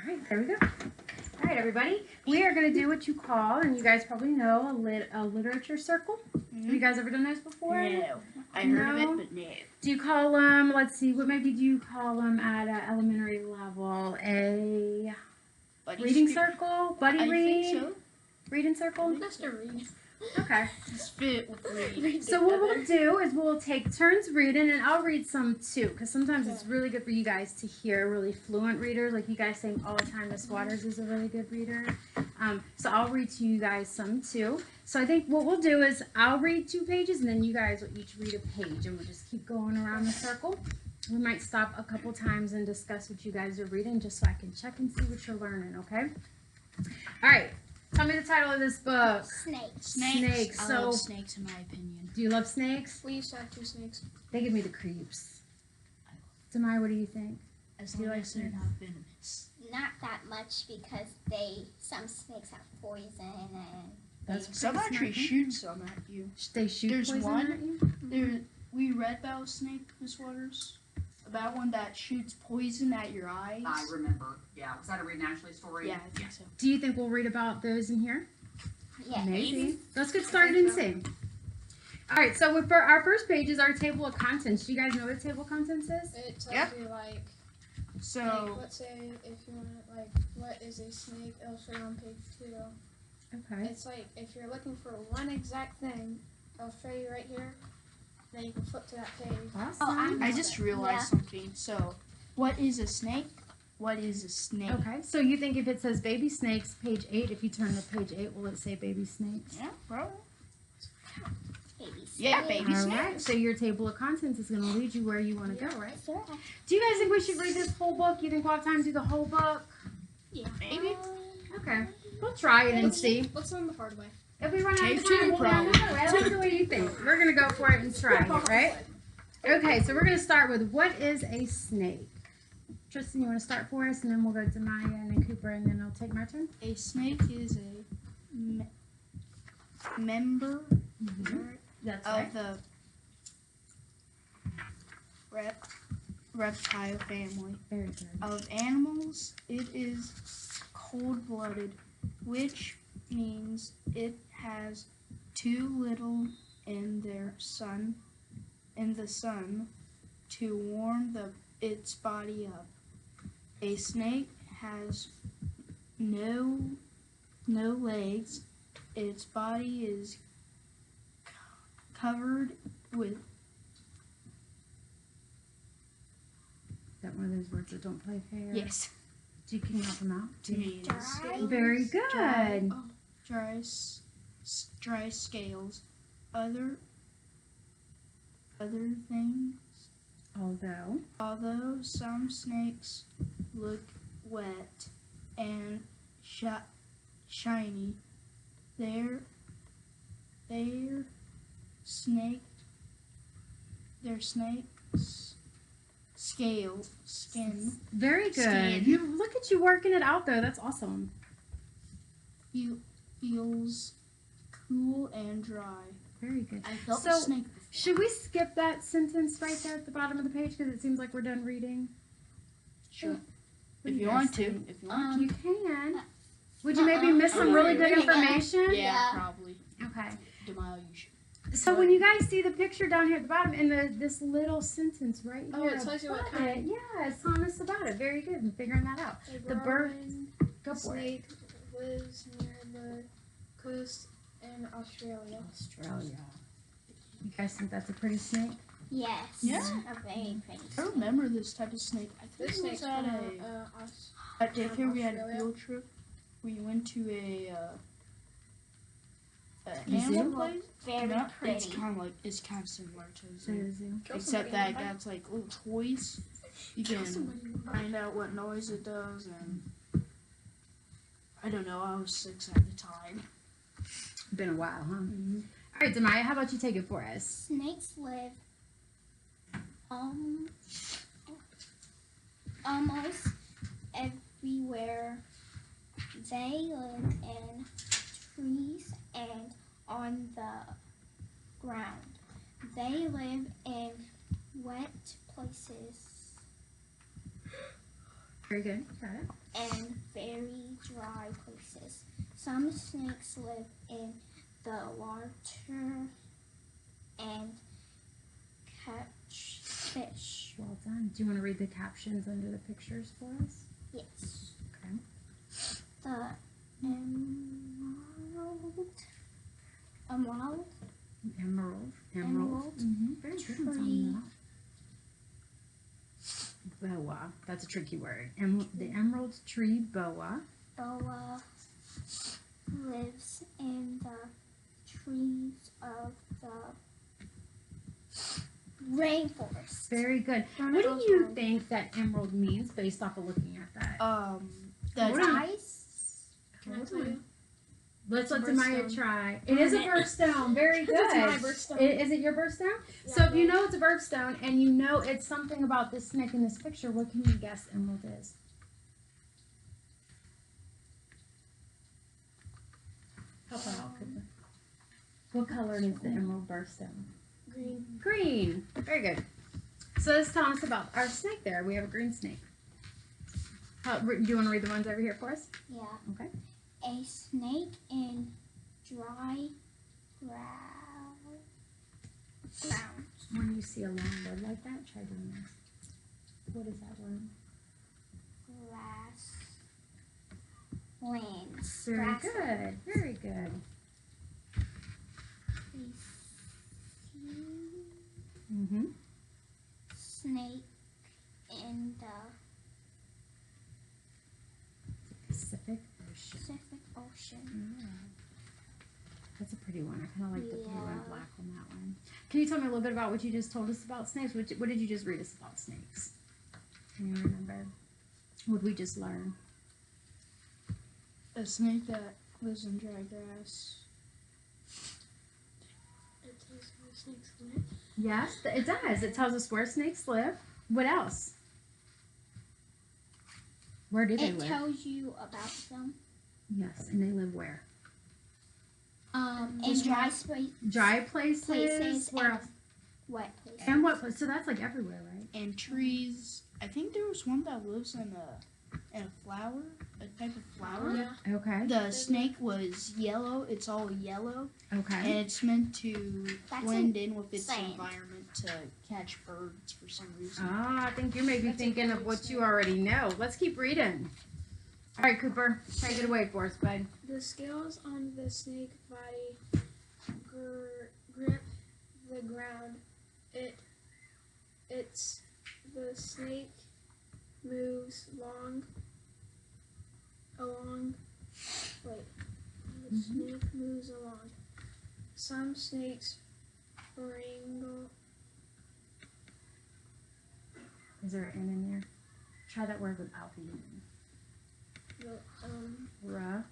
right, there we go. All right, everybody. We are going to do what you call, and you guys probably know, a literature circle. Have you guys ever done those before? No. I heard of it, but no. Do you call them, let's see, what maybe do you call them at an elementary level? A reading circle? Buddy read? I think so. Reading circle? Just a read. Okay. Just fit with read. So what we'll do is we'll take turns reading, and I'll read some too, because sometimes it's really good for you guys to hear really fluent readers, like you guys saying all the time Miss Waters is a really good reader. So I'll read to you guys some too. So I think what we'll do is I'll read 2 pages, and then you guys will each read a page, and we'll just keep going around the circle. We might stop a couple times and discuss what you guys are reading, just so I can check and see what you're learning, okay? All right. Tell me the title of this book. Snakes. Snakes. I love snakes in my opinion. Do you love snakes? We used to have 2 snakes. They give me the creeps. Demai, what do you think? As Do you long like as they're snakes? not venomous. Not that much because some snakes have poison and That's Some pretty actually smart. shoot some at you. They shoot There's poison one. at you? We read about a snake, Miss Waters. About one that shoots poison at your eyes. I remember. Yeah. Was that a Read Naturally story? Yeah, I think so. Do you think we'll read about those in here? yeah. Maybe. Let's get started and see. All right, so for our first page is our table of contents. Do you guys know what a table of contents is? It tells Yep. you like, So, let's say if you want like what is a snake, it'll show you on page 2. Okay. It's like if you're looking for one exact thing, it'll show you right here. Then you can flip to that page. Awesome. I just realized something. So, what is a snake? What is a snake? Okay, so you think if it says baby snakes, page 8, if you turn to page 8, will it say baby snakes? Yeah, probably. Baby Yeah, snake. baby All snakes. right, so your table of contents is going to lead you where you want to go, right? Sure. Do you guys think we should read this whole book? You think we'll have time to do the whole book? Maybe. Okay, we'll try it and see. Let's learn the hard way. If we run out Take of time, two, we'll run probably. another way. I like the way you think. We're going to go for it and try it, right? Okay, so we're going to start with what is a snake? Tristan, you want to start for us, and then we'll go to Maya and then Cooper, and then I'll take my turn. A snake is a member That's of the reptile family. Very good. Of animals, it is cold-blooded, which means it has too little in the sun to warm its body up. A snake has no legs. Its body is covered with Is that one of those words that don't play fair? yes. Can you help them out? To me, it is Very good. dry scales. Other things. Although some snakes look wet and shiny, their snake's skin Very good. Skin. You look at you working it out though. That's awesome. feels cool and dry. Very good. I felt So- a snake before. Should we skip that sentence right there at the bottom of the page because it seems like we're done reading? Sure. What do If you guys want to. think? If you want You can. Would you maybe miss some I'm really already good reading it. information? to. Yeah, Yeah. probably. Okay. Demile, you should. So when you guys see the picture down here at the bottom and this little sentence right here, Oh, it tells you what above kind. it, yeah, it's telling us about it. Very good. I'm figuring that out. A The bird- Brahmin Go for it. snake lives near the coast in Australia. Australia. You guys think that's a pretty snake? Yes. Yeah. A very pretty. I remember this type of snake. I think This it snake's was from at Aus- at daycare. We had a Australia. field trip. We went to a Museum? animal place. Very No, pretty. it's kind of similar to a zoo. Zoo. Except that that's like little toys. You can find out what noise it does, and I don't know. I was 6 at the time. Been a while, huh? All right, Demaya, how about you take it for us? Snakes live almost everywhere. They live in trees and on the ground. They live in wet places Very good. Got it. and very dry places. Some snakes live in the water and catch fish. Well done. Do you want to read the captions under the pictures for us? Yes. Okay. The emerald. Emerald. Emerald Very good on tree. that. Boa. That's a tricky word. The emerald tree boa. Boa lives in the trees of the rainforest. Very good. Run What it do on you time. think that emerald means based off of looking at that? The What are- Ice. Can I tell you? Let's let It's a Demaya birthstone. try. It is a birthstone. Very good. It's my birthstone. Is it your birthstone? Yeah, So if you but- know it's a birthstone and you know it's something about this snake in this picture, what can you guess emerald is? Help out, Cooper. What color is the emerald birthstone? Green. Green. Very good. So let's tell us about our snake there. We have a green snake. Do you want to read the ones over here for us? Yeah. Okay. A snake in dry ground. When you see a long word like that, try doing this. What is that word? Grasslands. Very Grasslands. good. Very good. A Mm-hmm. snake in the Pacific Ocean. Pacific Ocean. Yeah. That's a pretty one. I kind of like the blue and Yeah. black on that one. Can you tell me a little bit about what you just told us about snakes? What did you just read us about snakes? Can you remember? What did we just learn? A snake that lives in dry grass. It tells how snakes live. Yes, it does. It tells us where snakes live. What else? Where do they It live? tells you about them. Yes, and they live where? In dry space, Dry places. places Where and else? wet places. And what place? So that's like everywhere, right? And trees. I think there was one that lives in a flower, a type of flower. Yeah. Okay. The snake was yellow. It's all yellow, and Okay. it's meant to That's blend in with its sand. environment to catch birds for some reason. Ah, I think you're maybe That's a thinking of good what you snake. already know. Let's keep reading. All right, Cooper, take it away for us, bud. The scales on the snake body grip the ground. The snake moves along. The snake moves along. Some snakes wrangle. Is there an N in there? Try that word without the N. The Ruh,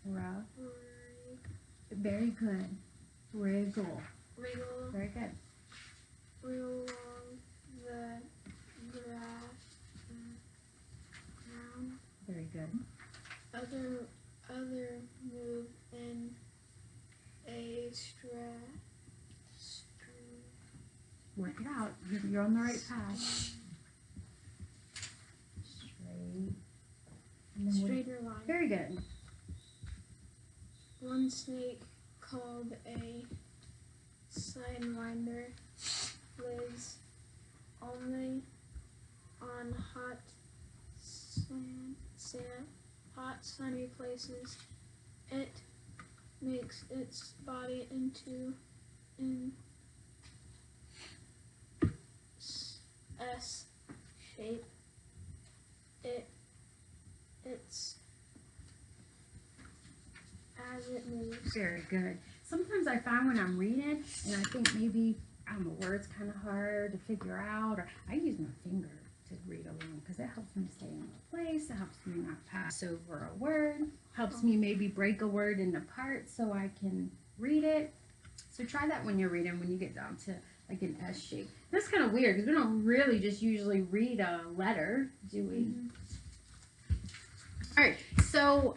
ruh. wriggle Very good. Wriggle. Very good. along the grass ground. Very good. Other move in a Work it out. You're on the right path. Straight. And then straighter line. very good. One snake called a sidewinder lives only on hot hot sunny places. It makes its body into an S shape. It's as it moves. Very good. Sometimes I find when I'm reading and I think maybe a word's kind of hard to figure out, or I use my finger to read along because it helps me stay in one place. It helps me not pass over a word. Helps me maybe break a word into parts so I can read it. So try that when you're reading when you get down to like an S shape. That's kind of weird because we don't really just usually read a letter, do we? All right. So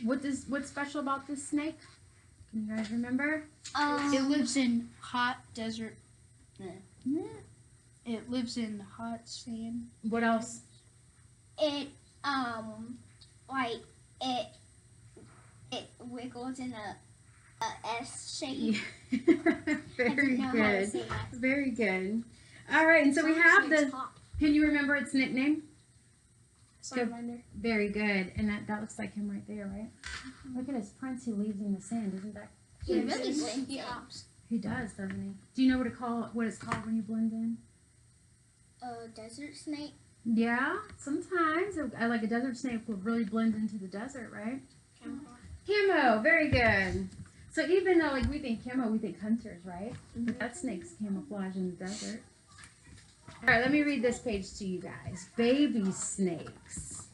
what's special about this snake? Can you guys remember? It lives in hot desert. It lives in hot sand. What else? it like it wiggles in a S shape. I Very didn't know how to good. say that. Very good. All right, and so we have the. Can you remember its nickname? Salamander. Very good. And that looks like him right there, right? Look at his prints he leaves in the sand. Isn't that? He Yeah, really he blends in. hops. He does, doesn't he? Do you know what it's called when you blend in? Desert snake. Yeah, sometimes. I like a desert snake would really blend into the desert, right? Camo, very good. So even though like we think camo, we think hunters, right? But that snake's camouflage in the desert. All right, let me read this page to you guys. Baby snakes.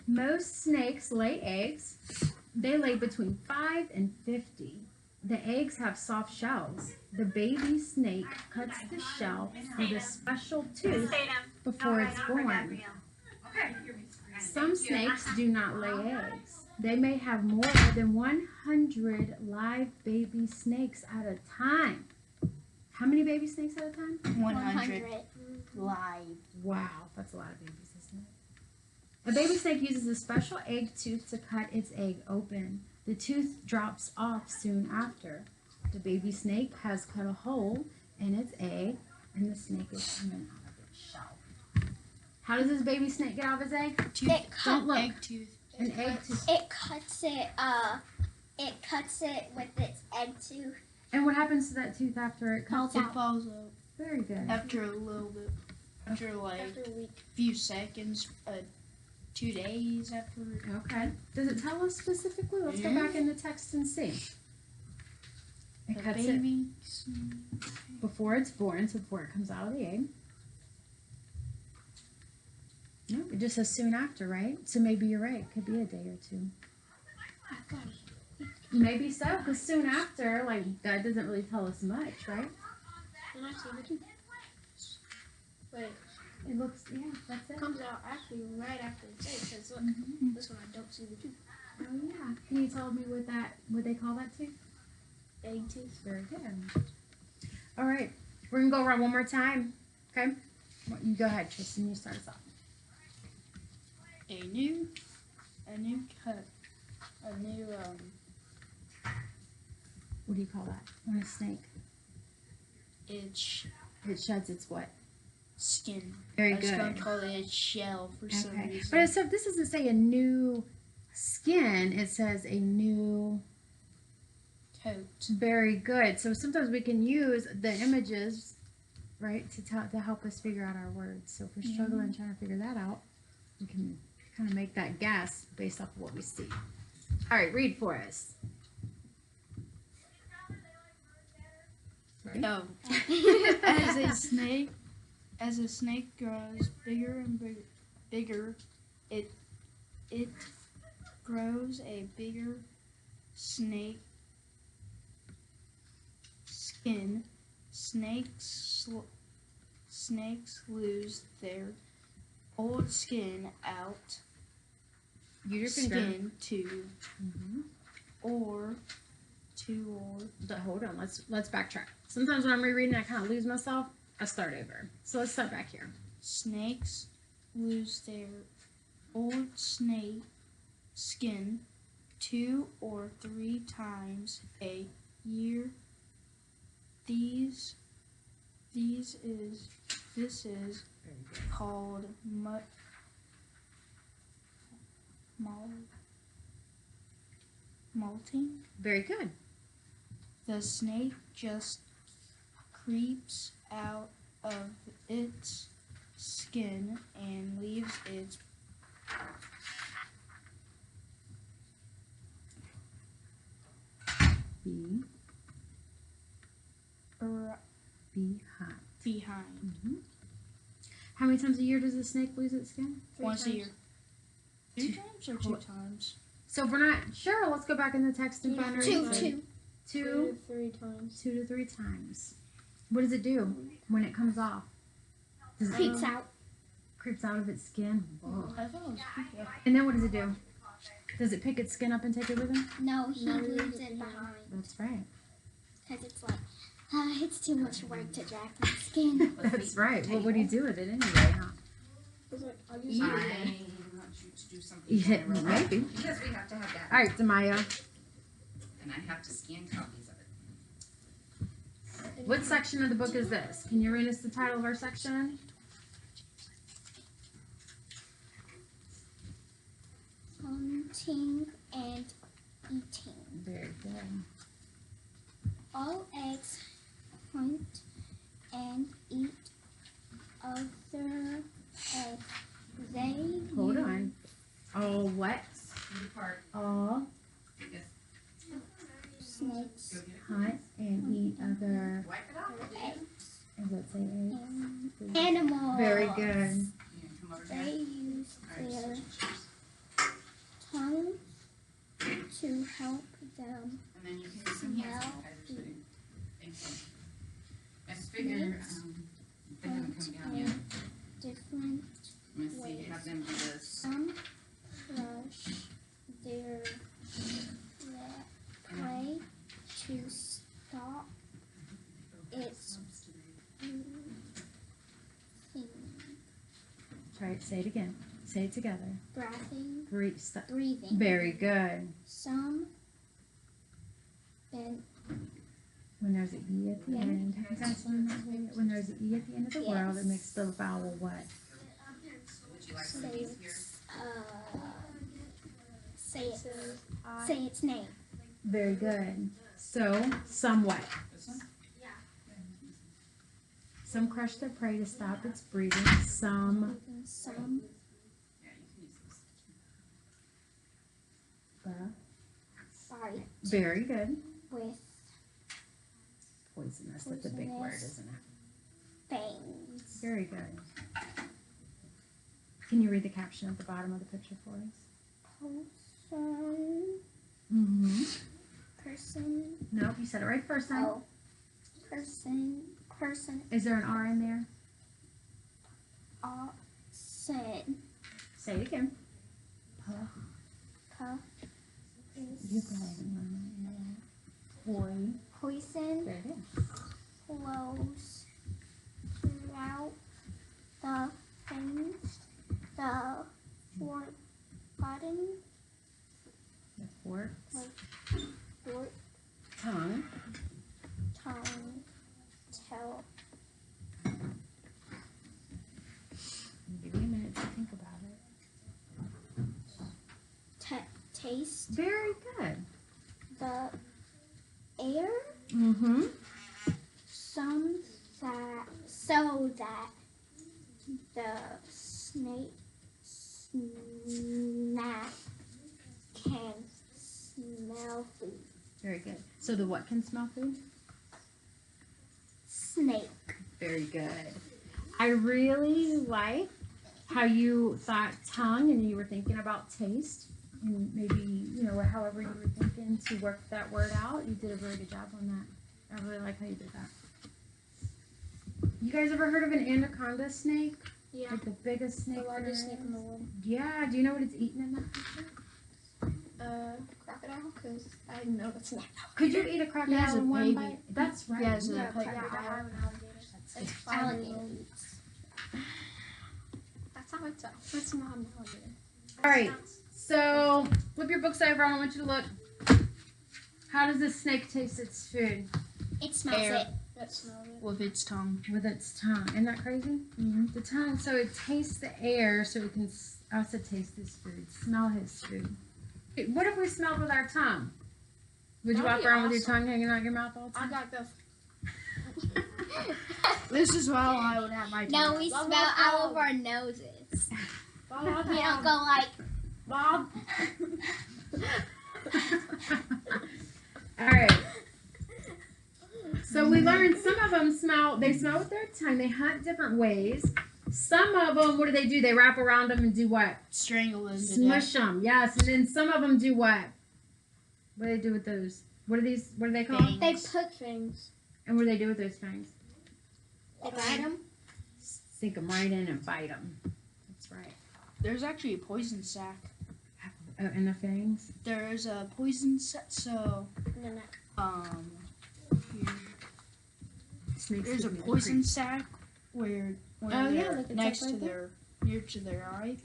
Most snakes lay eggs. They lay between 5 and 50. The eggs have soft shells. The baby snake cuts the shell with a special tooth before it's born. Some snakes do not lay eggs. They may have more than 100 live baby snakes at a time. How many baby snakes at a time? 100 live. Wow, that's a lot of babies, isn't it? A baby snake uses a special egg tooth to cut its egg open. The tooth drops off soon after. The baby snake has cut a hole in its egg, and the snake is coming out of its shell. How does this baby snake get out of its egg? Don't look. Egg tooth. An egg tooth. It cuts it with its egg tooth. And what happens to that tooth after it cuts? It falls out Very good. after a little bit. After like After a week. few seconds, 2 days after. Okay. Does it tell us specifically? Let's go back in the text and see. It The cuts it baby. before it's born, so before it comes out of the egg. No, it just says soon after, right? So maybe you're right. It could be a day or two. Maybe so, because soon after, like, that doesn't really tell us much, right? And I see the tooth. Wait, It looks, yeah, that's it. it comes out actually right after it's egg. Because look, Mhm. this one I don't see the tooth. Oh, yeah. Can you tell me what they call that tooth? Egg tooth. Very good. All right. We're going to go around one more time. Okay? You go ahead, Tristan. You start us off. A new cut. A new What do you call that? On a snake. itch It sheds its what? skin. Very I was gonna good. call it a shell for some Okay. reason. But so this doesn't say a new skin. It says a new. Coat. Very good. So sometimes we can use the images, right, to help us figure out our words. So if we're struggling trying to figure that out, we can kind of make that guess based off of what we see. All right, read for us. Sorry. Oh. As a snake grows bigger and bigger, it grows a bigger snake skin. Snakes lose their old skin out. Use your finger. Skin to Mhm. or Hold on. Let's backtrack. Sometimes when I'm rereading, I kind of lose myself. I start over. So let's start back here. snakes lose their old snake skin 2 or 3 times a year. This is called molting. Very good. The snake just creeps out of its skin and leaves its Be behind. behind. How many times a year does a snake lose its skin? Once a times. year. 2 times or 2 times? So if we're not sure, let's go back in the text and find our answer. 2 to 3 times. 2 to 3 times. What does it do when it comes off? Does it Creeps out. creeps out of its skin? Whoa. I thought it was people. And then what does it do? Does it pick its skin up and take it with him? No, he No, leaves he- it behind. That's right. Because it's like, it's too much work to drag my skin. That's right. Well, what do you do with it anyway, huh? It's like, I'll use I it. want you to do something. You hit for me real quick, maybe. Because we have to have that. All right, Demaya. And I have to scan copies of it. What section of the book is this? Can you read us the title of our section? Hunting and eating. Very good. All eggs hunt and eat other eggs. They Hold on. All what? Read part. All Yes. snakes Go get it. hunt and eat other. Wipe it off. eggs Does it say eggs? and animals. Very good. You can come over They here. use All right, their switch chairs. tongue to help them. And then you can use some hand sanitizer too. Thank you. I figure, they haven't come down yet. Different. I'm gonna see, have them do this. Some brush their prey to stop its Try it. Say it again. Say it together. breathing. Very good. Some bend When there's an E at the Yeah. end, have you guys learned that way? When there's an E at the end of the word, it Yes. makes the vowel what? Would you like some of say these here? its say it I say its name. Very good. So, somewhat. This one? Some crush their prey to stop its breathing. Some Some Yeah, you can use this. bite very good. with Poisonous. That's a big word, Poisonous. isn't it? fangs. Very good. Can you read the caption at the bottom of the picture for us? Mm-hmm. Person. Nope, you said it right first time. Oh. Person. Is there an R in there? Oxen. Say it again. Puff. You Is probably know that. Boy. poison Very good. flows throughout the fangs. The fork button. The fork. Fork Tongue. tongue. Tell. Give me a minute to think about it. Taste Very good. the air. Mm-hmm. So that the snake snack can smell food. Very good. So the what can smell food? Snake. Very good. I really like how you thought tongue and you were thinking about taste and maybe, however you were thinking to work that word out. You did a really good job on that. I really like how you did that. You guys ever heard of an anaconda snake? Yeah. Like the biggest snake The there largest snake in the is? world. Yeah. Do you know what it's eating in that picture? Crocodile, because I know it's not. Could you eat a crocodile Yeah, it's a in one baby. bite? That's right. Yeah, it's a Yeah, pet Yeah, I crocodile. have an alligator. It's 5 years Alligator old. eats. That's how it's That's not an alligator. All right. So flip your books over. I don't want you to look. How does this snake taste its food? It smells Air. it. That smells it. With its tongue. With its tongue. Isn't that crazy? Mm-hmm. The tongue. So it tastes the air so it can also taste his food, smell his food. Okay, what if we smelled with our tongue? Would you That'd walk be around with your awesome. tongue hanging out your mouth all the I time? got the. This is how I would have my tongue. No, we Bob, smell Bob, out Bob. of our noses. Bob, We don't go like Bob. All right. So we learned some of them smell. They smell with their tongue. They hunt different ways. Some of them, what do? They wrap around them and do what? Strangle them to death. Smush them. Yes. And then some of them do what? What do they do with those? What are these? What are they called? Fangs. they put Things. And what do they do with those fangs? they bite them. Sink them right in and bite them. That's right. There's actually a poison sac. Oh, and the fangs. There's a poison sac. So, No. here. Snakes. There's a give me the poison sac where Oh, they're yeah, look, it's next like to right there. their near to their eye,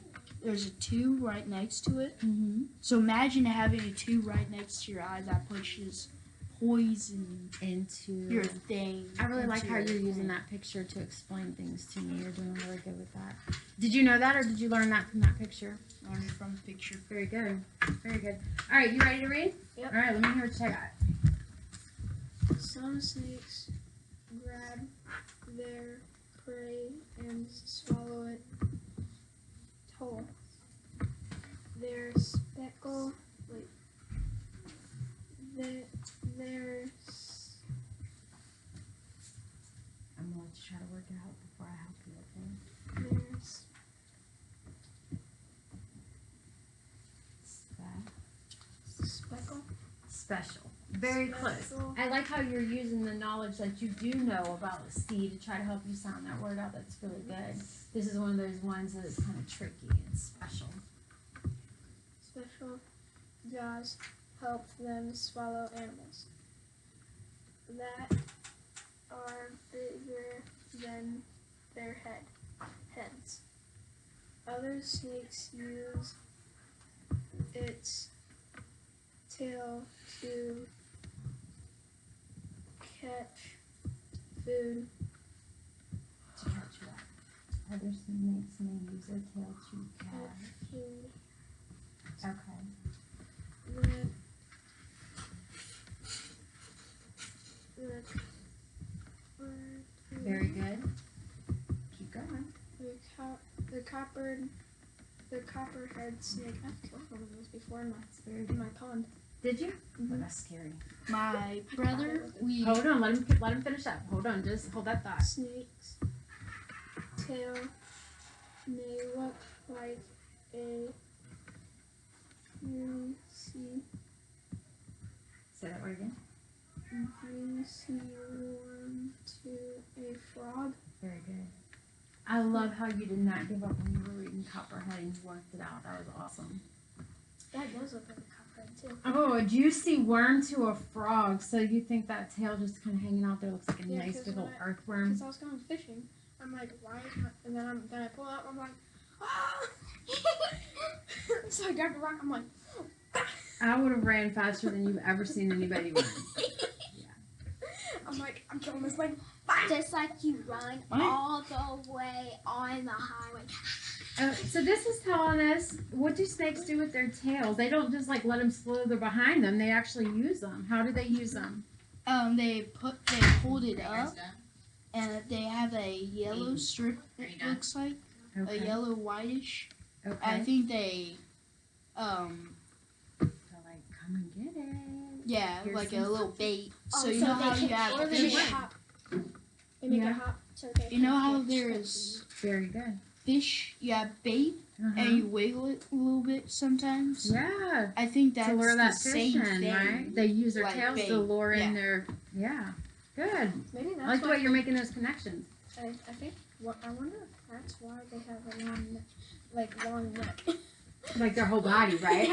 there's a 2 right next to it. Mm-hmm. So imagine having a 2 right next to your eye that pushes poison Into your thing. I really like into how your you're using thing. that picture to explain things to me. You're doing really good with that. Did you know that, or did you learn that from that picture? Learning from the picture. Very good. Very good. All right, you ready to read? Yep. All right, let me hear what you got. Some snakes grab their prey and swallow it whole. Their speckle, their I'm gonna let you try to work it out before I help you. Okay. there's speckle. Special. Very close. Special. I like how you're using the knowledge that you do know about C to try to help you sound that word out. That's really good. This is one of those ones that is kind of tricky and special. Special jaws help them swallow animals that are bigger than their heads. Other snakes use its tail to catch food. To catch what? Other snakes may use their tail to catch. Food. Okay. Very good. Keep going. The copperhead snake. I've killed one of those before in Very my pond. Did you? Mhm. Oh, that's scary. My brother, we Hold on. Let him finish up. Hold on. Just hold that thought. Snake's tail may look like a greasy Say that word again. worm to a frog. Very good. I love how you did not give up when you were reading Copperhead and you worked it out. That was awesome. That does look like a copperhead too. Oh, a juicy worm to a frog. So you think that tail just kind of hanging out there looks like a Yeah, nice 'cause big old when earthworm? Because I was going fishing, I'm like, why is my? And then I pull out. I'm like, ah! So I grabbed a rock. I'm like, I would have ran faster than you've ever seen anybody run. I'm like, I'm killing this thing. Just like you run all the way on the highway. So this is telling us, what do snakes do with their tails? They don't just like let them slither behind them. They actually use them. How do they use them? they hold it Fingers up, done? and they have a yellow strip. Are you It done? looks like a Okay. yellow whitish. I Okay. think they, So like, come and get it. yeah, Here's like some a little bait. Oh, So you so know they how you can- have Or they make fish. it hop. They make Yeah. it hop. So they You know can how get there's Very good. fish, you have bait, Uh-huh. and you wiggle it a little bit sometimes. Yeah. I think that's To lure the that fish same in, thing. right? They use their like tails bait. to lure in Yeah. their. Yeah. Good. Maybe that's I like the why way you're making those connections. I think. What I wonder if that's why they have a long neck, long neck. Like their whole body, right?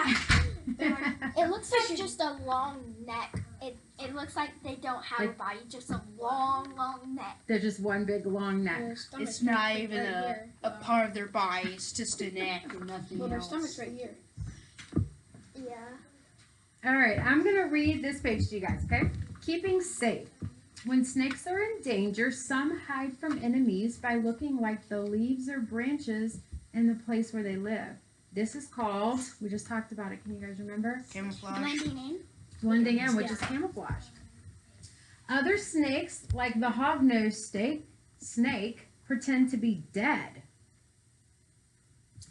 It looks like just a long neck. It looks like they don't have a Like- body, just a long neck. They're just one big long neck. Their stomach's It's not right even here. a part of their body. It's just a neck or nothing Well, their else. stomach's right here. Yeah. All right, I'm going to read this page to you guys, okay? Keeping safe. When snakes are in danger, some hide from enemies by looking like the leaves or branches in the place where they live. This is called, we just talked about it, can you guys remember? Camouflage. Blending in. Blending in, which is camouflage. Other snakes, like the hognose snake, pretend to be dead.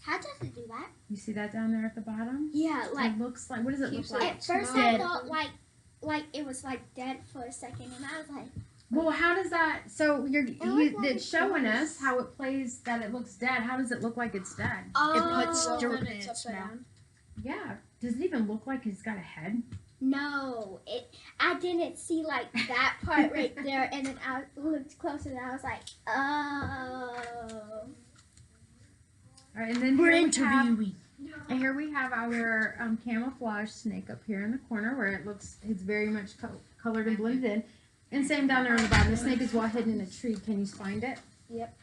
How does it do that? You see that down there at the bottom? Yeah, like It looks like, what does it look Keeps like? at first Dead. I thought like it was like dead for a second, and I was like, Well, how does that? So looked like it's showing it's us how it plays that it looks dead. How does it look like it's dead? oh, It puts Well, dirt then in it's its upside mouth. down. Yeah. Does it even look like it's got a head? no, I didn't see like that part right there, and then I looked closer, and I was like, oh. All right, and then We're here we have, interviewing. and here we have our camouflage snake up here in the corner where it's very much colored and blended in. And same down there on the bottom. The snake is well hidden in a tree. Can you find it? Yep.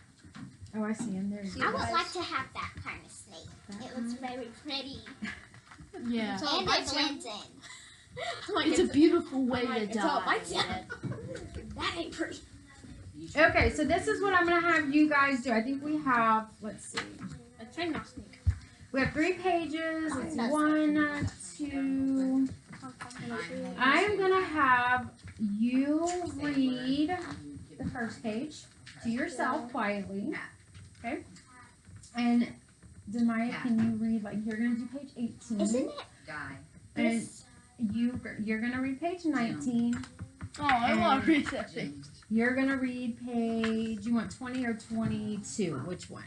Oh, I see him there. See I you would guys. like to have that kind of snake. It looks very pretty. Yeah. So And it bites you. blends in. Like, It's a beautiful way I'm like, to it's all die. bites you. That ain't pretty. Okay, so this is what I'm gonna have you guys do. I think we have, let's see, A chainmail snake. we have 3 pages. It's 1, 2. I am gonna have you read the first page to yourself quietly. Okay? And Demaya, can you read, like, you're gonna do page 18. Isn't it Die. And this? you're gonna read page 19. Oh, I want to read that thing. Jim. You're gonna read page, you want 20 or 22? Which one?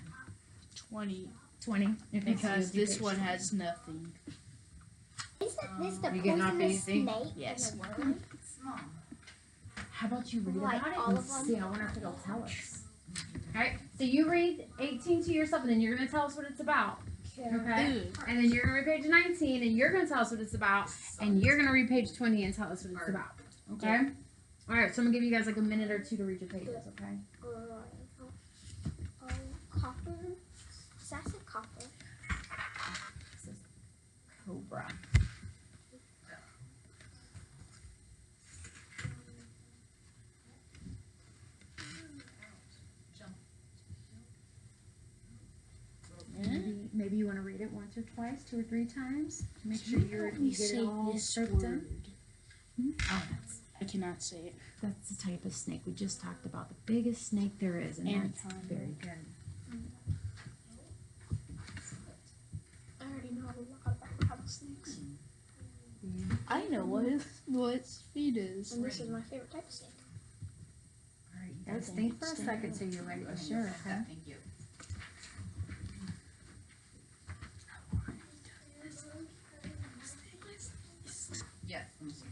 20. 20? Okay, so Because you'll do this page one 20. has nothing. Isn't this the You getting off poisonous easy? snake Yes. in the world? Small. How about you read Like about it all and of them? see? I wonder if it'll tell us. Alright, so you read 18 to yourself and then you're gonna tell us what it's about. Okay? Ew. And then you're gonna read page 19 and you're gonna tell us what it's about. And you're gonna read page 20 and tell us what it's about. Okay? Alright, so I'm gonna give you guys like a minute or 2 to read your pages, okay? Oh, copper. Sassy copper. Cobra. Maybe you want to read it once or twice, 2 or 3 times. Make sure you Let me get say it all this soaked in. word. Oh, I cannot say it. that's the type of snake we just talked about. The biggest snake there is, and that's Anaconda. very good. I already know a lot about rattlesnakes. I know what its feet is. And this is my favorite type of snake. All right, you guys think for a second so you're ready to share it, okay? Thank you. Yes. Let me see.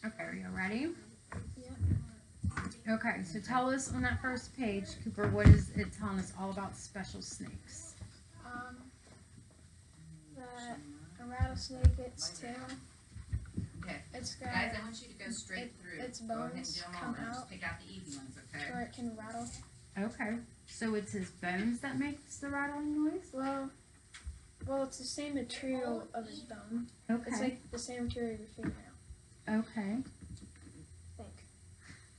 Okay, are you ready? Okay, so tell us on that first page, Cooper, what is it telling us all about special snakes? That a rattlesnake, its tail. Okay. It's got Guys, I want you to go straight through. its Go ahead and bones do them all. come Just out. pick out the easy ones, okay? where it can rattle. Okay, so it's his bones that makes the rattling noise? Well, it's the same material of his bone. It's Okay, like the same material of your fingernail. okay. I think.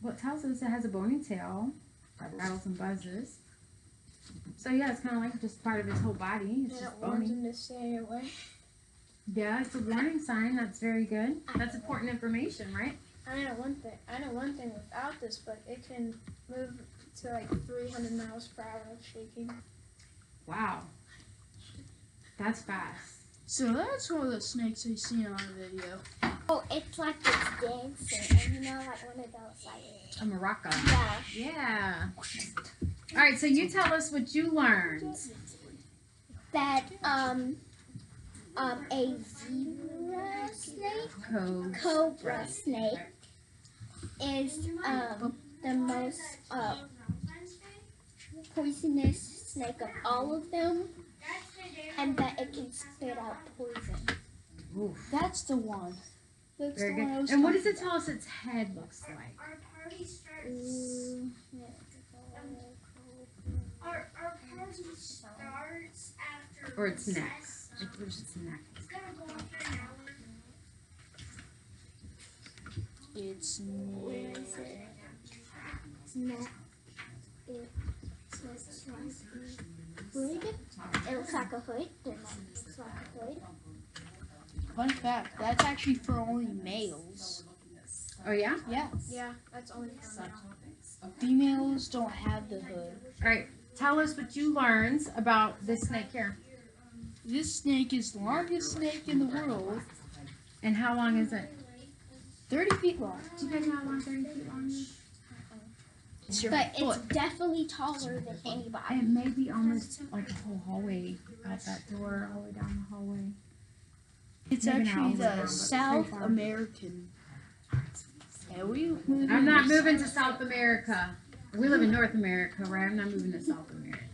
Well, it tells us it has a bony tail that rattles and buzzes. So yeah, it's kind of like just part of his whole body. It's And just it warns bony. him to stay away. Yeah, it's a warning sign. That's very good. That's important information, right? I know one thing without this, but it can move to like 300 miles per hour of shaking. Wow. That's fast. So that's one of the snakes I seen on a video. Oh, it's like it's dancing, and you know, like one of those, like, A maraca. yeah. Yeah. All right, so you tell us what you learned. That, a zebra snake, cobra snake, is, the most, poisonous snake of all of them, and that it can spit out poison. Oof. That's the one. That's Very the one I good. was And what does talking it tell us its head looks like? Ooh. Our party starts after. Or its neck? Where's its neck? It's gonna go on for an hour. It's Where is it? It's not. It's like a hood. It looks like a hood. It looks like a hood. Fun fact, that's actually for only males. Oh yeah? Yeah. Yeah, that's only for now. Females don't have the hood. All right. Tell us what you learned about this snake here. This snake is the longest snake in the world. And how long is it? 30 feet long. Do you guys know how long 30 feet long is? It's your But it's foot. definitely taller than anybody. It may be almost like a whole hallway out that door, all the way down the hallway. It's Maybe not all actually the way down, the but South pretty far. American. Yeah, we moved I'm not to moving to South America. We live in North America, right? I'm not moving to South America.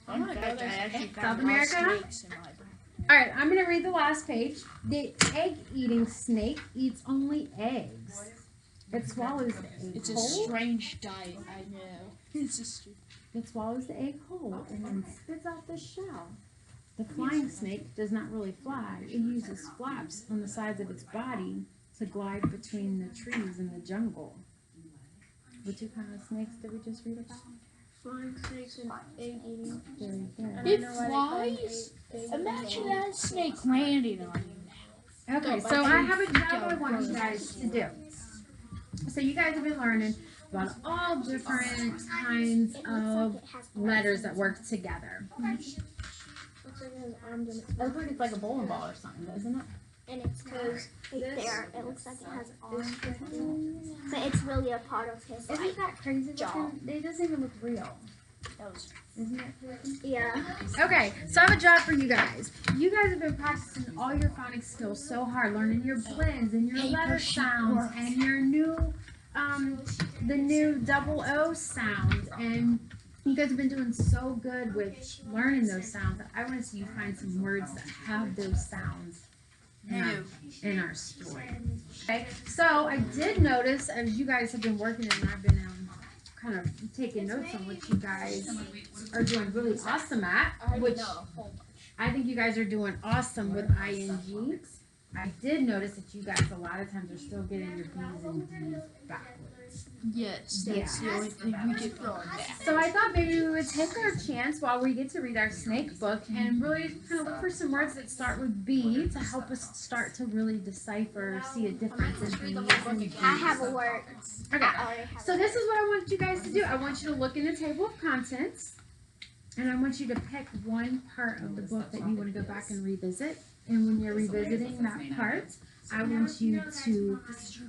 Fun fact, I actually South found America? snakes in my book. All right, I'm gonna read the last page. The egg-eating snake eats only eggs. It swallows the egg It's a whole. strange diet, I know. It's just It swallows the egg whole and then spits out the shell. The flying snake does not really fly. It uses flaps on the sides of its body to glide between the trees in the jungle. What two kind of snakes did we just read about? Flying snakes and egg eating. Very And good. I It know why they call them flies? egg imagine eating. that snake landing on you. Okay, so I have a job I want you guys to do. So you guys have been learning about all different kinds of letters that work together. Looks like it has arms and It looks like it's like a bowling ball or something, doesn't it? And it's Because right this- there. It looks like it has arms. But it's really a part of his Isn't life. that crazy jaw. looking? It doesn't even look real. That was Isn't it crazy? Yeah. Okay, so I have a job for you guys. You guys have been practicing all your phonics skills so hard, learning your blends and your letter sounds and your new, the new double O sound. And you guys have been doing so good with learning those sounds. I want to see you find some words that have those sounds in our story. Okay, so I did notice as you guys have been working and I've been kind of taking notes on what you guys are doing really awesome at, which I think you guys are doing awesome with ing. I did notice that you guys a lot of times are still getting your B's and D's backwards. yes, that's the only thing we get going back. So I thought maybe we would take our chance while we get to read our snake book and really kind of look for some words that start with B to help us start to really decipher, see a difference in B's and D's. I have a word. Okay. I already have So a this is what I want you guys to do. I want you to look in the table of contents, and I want you to pick one part of the book that you want to go back and revisit. And when you're revisiting that part, I want you to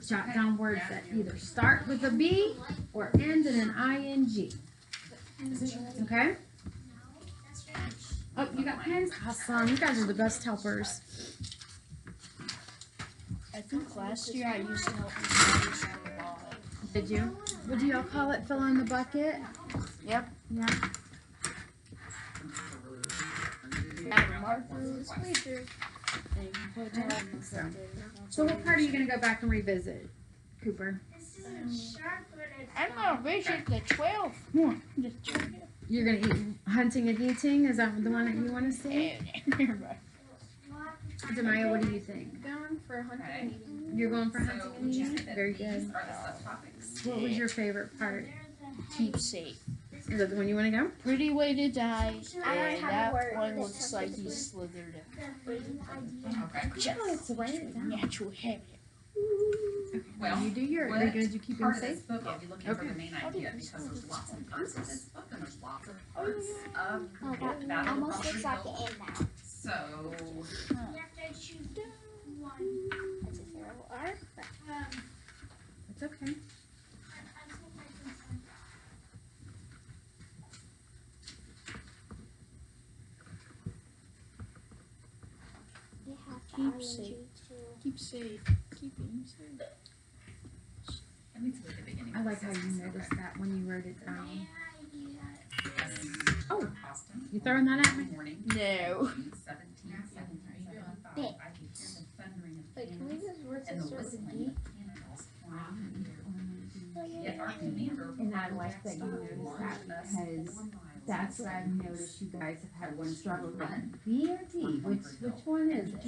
jot down words that either start with a B or end in an ing. Okay? Oh, you got pens? Awesome. You guys are the best helpers. I think last year I used to help my brothers on the ball. Did you? What do y'all call it? Fill in the bucket? Yep. Yeah. Add markers. So what part are you going to go back and revisit, Cooper? This is sharp, but it's I'm gonna visit the 12th one. The 12th. You're going to eat hunting and eating? Is that the one that you want to see? Demaya, what do you think? Going for hunting and eating. You're going for hunting and eating? Very These good. are the subtopics. What was your favorite part? Keepsake. Is that the one you want to go? Pretty way to die. I And have a that word one that looks starts like with he B. slithered Okay. Let's write it a down. natural habit. Well, You do yours. Are you going to do keeping part of safe? this book, I'll be looking for the main idea because there's lots of parts of this book and there's lots of parts of Oh, the book that about almost looks like Hill. an end now. So, you have to choose one. That's a terrible R. But It's okay. they have the Keepsake. ing too. Keep safe. Keeping safe. let me see at the beginning. I like how you noticed that when you wrote it down. Oh, Austin. You throwing that at me? Good morning. No. 1775. I could hear the thundering of Wait, can we cannons use words and that the start with whistling D? of cannonballs flying in the air. Yet our commander And I like that you noticed that because that's what I've noticed you guys have had one struggle with. B or D? Which one is it?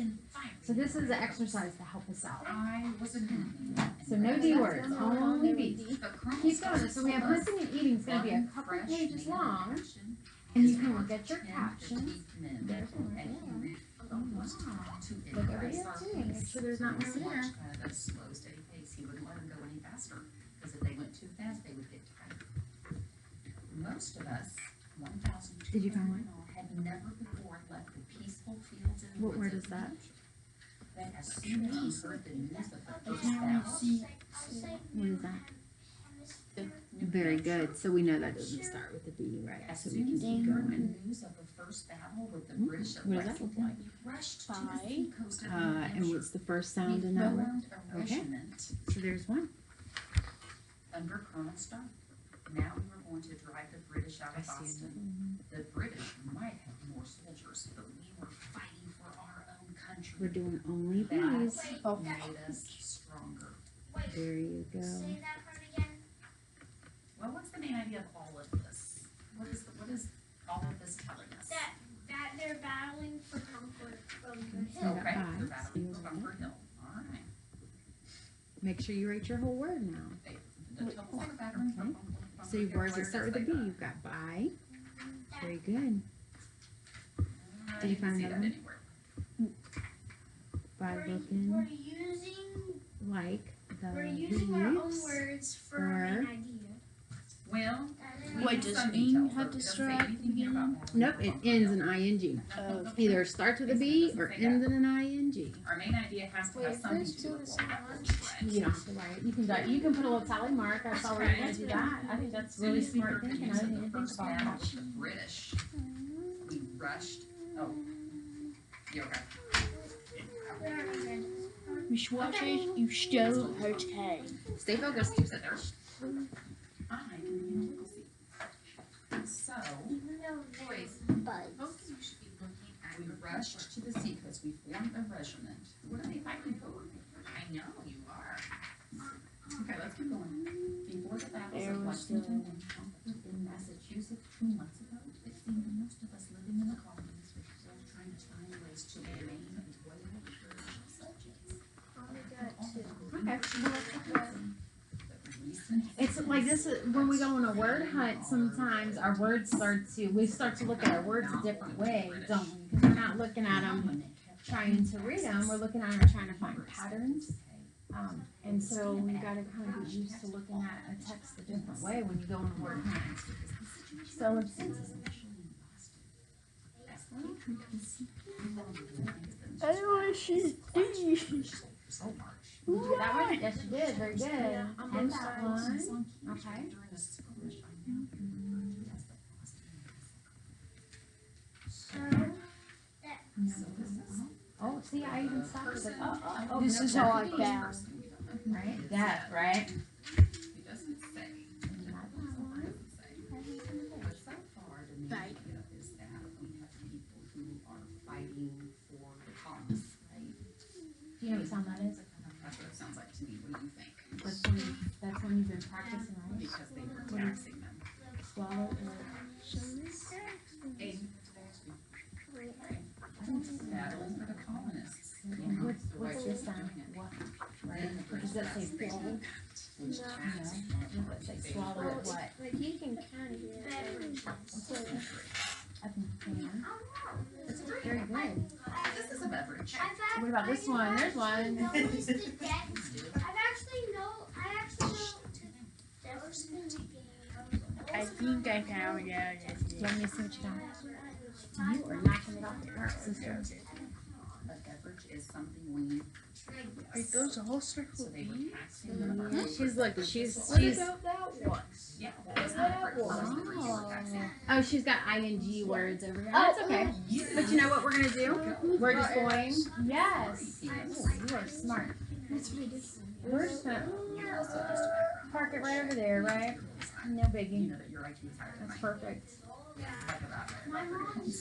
So this is an exercise to help us out. I was a Minuteman. So no D words, only B. But Colonel Keep going. Scott So we have was hunting and eating is going to be a one couple fresh pages man long, of action, and his you can work get your 10 captions. defeat men, and he reached almost to Look over impress here our too. Make peace. sure there's not one So over much there. at a slow, steady pace, he wouldn't let them go any faster, because if they went too fast, they would get tired. Most of us, 1,200 Did you find one? had never before left the peaceful fields and What woods word of is that? New Hampshire. But as soon as we heard the news of the first battle, What is that? New Very Hampshire, good. So we know that doesn't start with a B, right? as So we soon can as we keep heard the going. news of the first battle with the Mm, British at what does that look Lexington, like? we rushed to the Bye. seacoast of New And Hampshire. what's the first We sound in that word? formed a Okay. regiment So there's one. under Colonel Stark. now we were going to drive the British out of Boston. The British might have more soldiers, but we were fighting for our own country. We're doing only That these. made us stronger. There you go. Say that part again. Well, what's the main idea of all of this? What is all of this telling us? That they're battling for Bunker Hill. So I got Okay, five. they're battling So for Bunker Hill. All right. make sure you write your whole word now. The total for battling for Okay. Bunker So Hill, words where that start does with a they B, go? you've got by. Very good. I Did you didn't find see another that one? anywhere. By We're looking using like the our own leaves. words for our main idea. Well, we Wait, have does some ing details, have but to it doesn't say start at the anything here about battling Nope, for it Bunker ends Hill. in ing. Oh. Either starts with a B or ends in an ing. Our main idea has to have Wait, something first to do do with the World War same II, right? You don't have to write. You can put a little tally mark. That's all we're gonna do that. I think that's really smart thinking. I didn't even think about Battle that. of the British. We rushed. Oh, you okay? Miss Waters, you stole her tie. Stay focused. You sit there. I can be in a wiggle seat. So, boys, Buzz. you should be looking at. We rushed to the sea because we formed a regiment. What are they fighting for? I know you are. Okay, let's keep going. Before the battles There of was Lexington and Concord in Massachusetts 2 months ago, it seemed that most of us living in the colonies were still trying to find ways to remain loyal British subjects. It's like this when we go on a word hunt. Sometimes our words we start to look at our words a different way, don't we? Because we're not looking at them trying to read them. We're looking at them trying to find patterns. And so we got to kind of get used to looking at a text a different way when you go on a word hunt. So it's Oh, she's So much. you did that one. Yes, you did. Very good. And that one. Okay. Oh, see, I even stopped it. Oh, This no, is how I that's found. right. That right. It doesn't say. It doesn't say. But so far, the main idea is that we have people who are fighting for the colonists, right? Do you know what sound that is? That's what it sounds like to me. What do you think? That's when you've been practicing, right? Because they were taxing them. Swallow Battling for the colonists. What's this sound? What? Right? Does that say swallow? No. Does it say swallow at what? Like you can kind of hear it. I think can. Very good. This is a beverage. What about this one? There's one. I actually know I think I found out. Do you want me to see what you got? You are knocking it off the earth, sister. A beverage is something we. Wait, those all So circle they were B? taxing them. She's she's About that one. Yeah, well, it's not a beverage. It's just the reason we're taxing. oh, she's got ing words over here. That's okay. But you know what we're gonna do? We're just going. Yes. Oh, you are smart. That's what I did. We're just gonna You're also just a park it right over there, right? No You biggie. know that your IQ is higher than That's mine. perfect. Like that, right?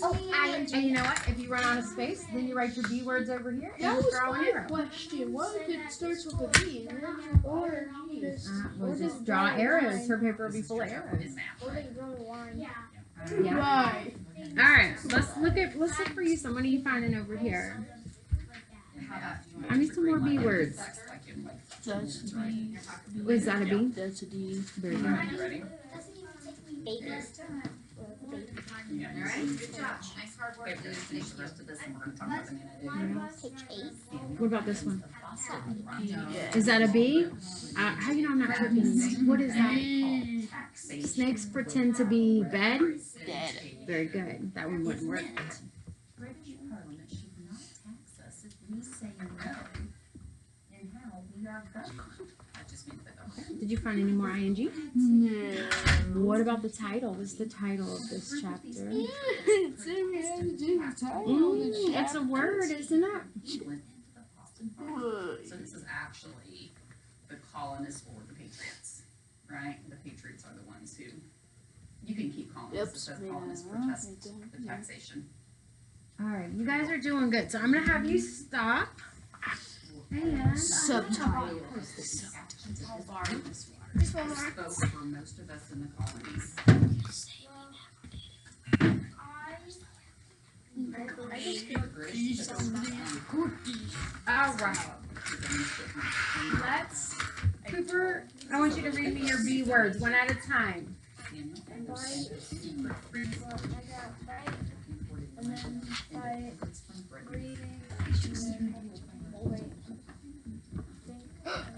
Oh, and you know what? If you run out of space, then you write your B words over here and That you was throw an my arrow. question. What if it starts with a B and then or just We'll or just draw arrows. Her paper will be This is full of just arrows. in math, or right? they draw a line? Yeah. Right. All right. Let's look for you. Some. What are you finding over here? In math, you I need some more B like words. text like in like That's a D. Was that a B? That's a D. Very good. You ready? Baby. Yeah. All right. Good job. Nice hard work. Okay, we're gonna finish the rest of this and we're gonna talk about the main idea. Page 8. What about this one? Yeah. Is that a B? How you know I'm not cooking? What is that? Taxation. Snakes pretend to be bed. Dead. Very good. That one wouldn't work. British Parliament should not tax us if we say no in how we are governed. That just means that, okay. Did you find any more ing? No. What about the title? What's the title of this chapter? It's It's a word, isn't it? We went into the Boston Harbor. So this is actually the colonists or the patriots, right? The Patriots are the ones who, you can keep columnists, Yep. it says columnists Yeah, protest right the taxation. All right, you guys are doing good. So I'm gonna have you stop. And Subtitles. Just one more. Spoke for most of us in the colonies. I just feel all right, let's. Cooper, I want you to read me your B words one at a time.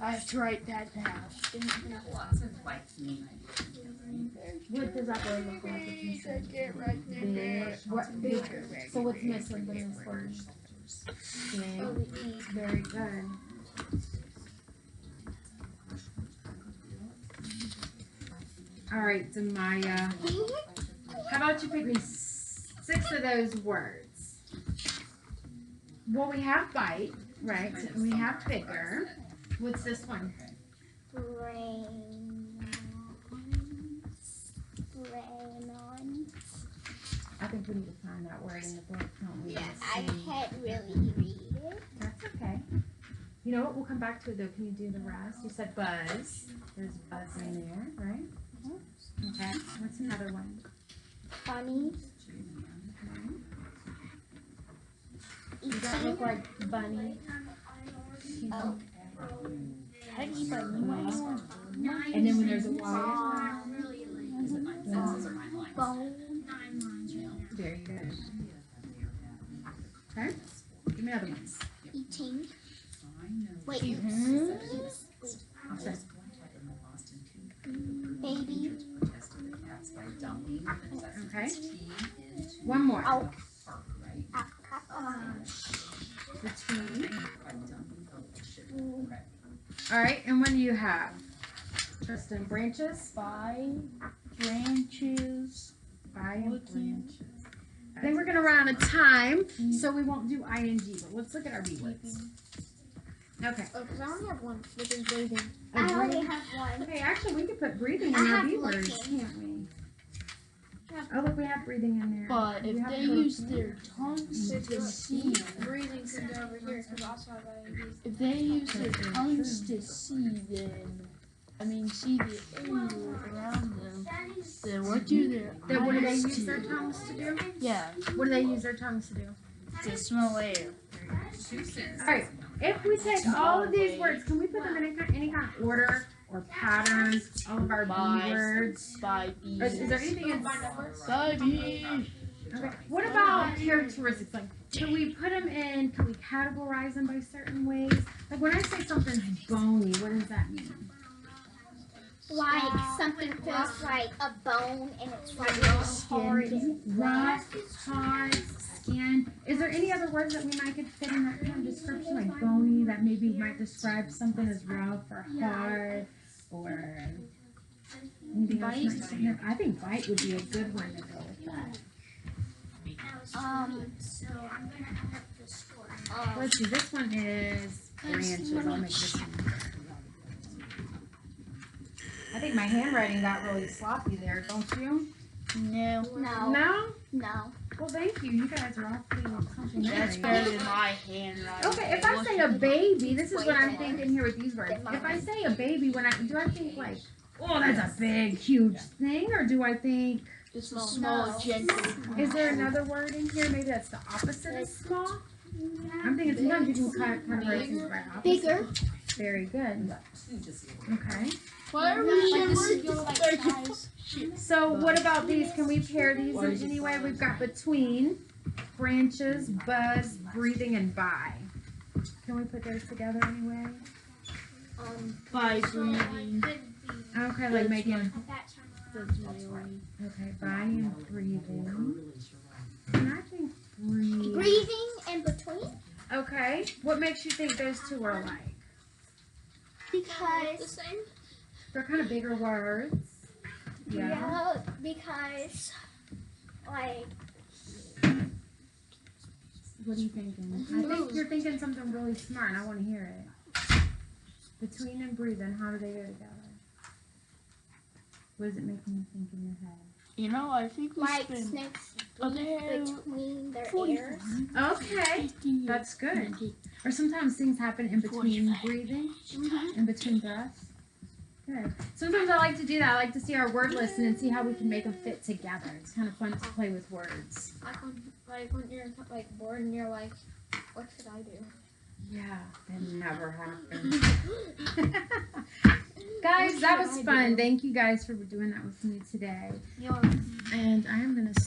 I have to write that down. Lots of like mean What does that word look like? If you big. What big? So what's missing in this word? Big. Very good. All right, Demaya. How about you pick me 6 of those words? Well, we have bite, right? And we have bigger. What's this one? I think we need to find that word in the book, don't we? Yeah, Let's I see. can't really read it. That's okay. You know what? We'll come back to it though. Can you do the rest? You said buzz. There's buzz in there, right? Okay. What's another one? Funny. Does that look like bunny? Oh. How do you bunny? And then when there's a Y. Is it 9 sentences or 9 lines? Bone. Very good. Okay. Give me other ones. Eating. Wait. Mhm. Okay. Baby. Okay. One more. Oh. Between. All right. And what do you have? Tristan, branches? By branches. By and Looking. branches. I think we're gonna run out of time, so we won't do ing. But let's look at our B words. Okay. Oh, because I only have one, which is breathing. I only have one. Okay, actually, we could put breathing in I our have B words, looking. can't we? Oh, look, we have breathing in there. But You if have they to go- use their tongues It's to see, breathing can go over here because also have IUDs. if they use their tongues to see, then see the air around them. Then what do their Then what do they eyes use their do? tongues to do? Yeah, What do they use their tongues to do? to smell air. All right. If we take all of these words, can we put them in any kind of order or pattern? All of our By- B words. By Or bees. is there anything in? By bees. Okay. What about characteristics? Like, can we put them in? Can we categorize them by certain ways? Like when I say something's bony, what does that mean? Like something feels like a bone and it's like real hard. Rough, hard, skin. Is there any other words that we might could fit in that kind of description, like bony, that maybe might describe something as rough or hard, or anything else? Might fit in? I think bite would be a good one to go with that. So I'm gonna have the score. Let's see. This one is branches. I'll make this one. I think my handwriting got really sloppy there, don't you? No. No. No? No. Well, thank you. You guys are all pretty That's complimentary. better than my handwriting. Okay, if I say a baby, this is what I'm thinking here with these words. If I say a baby, do I think like, oh, that's a big, huge thing, or do I think, Just a small, gentle. is there another word in here? Maybe that's the opposite of small. I'm thinking sometimes you can categorize things by opposite. Bigger. Very good. Okay. Why are we So what about these? Can we pair these in any way? We've got between, branches, buzz, breathing, and by. Can we put those together anyway? by breathing? Okay, like making, That's my only. okay, by and breathing. And I think breathe. Breathing in between Okay, what makes you think those two are alike? because They're kind of bigger words. Yeah. because like What are you thinking? I think you're thinking something really smart, and I want to hear it. Between and breathing, how do they go together? What does it make you think in your head? You know, I think we Like spent snakes okay, between their 45, ears. Okay, 50, that's good. 90. Or sometimes things happen in between 45. breathing, in between breaths. Good. Sometimes I like to do that. I like to see our word list and then see how we can make them fit together. It's kind of fun to play with words. Like when you're like bored and you're like, what should I do? Yeah, that never happens. Guys, that was fun. Thank you guys for doing that with me today. You know, And I'm going to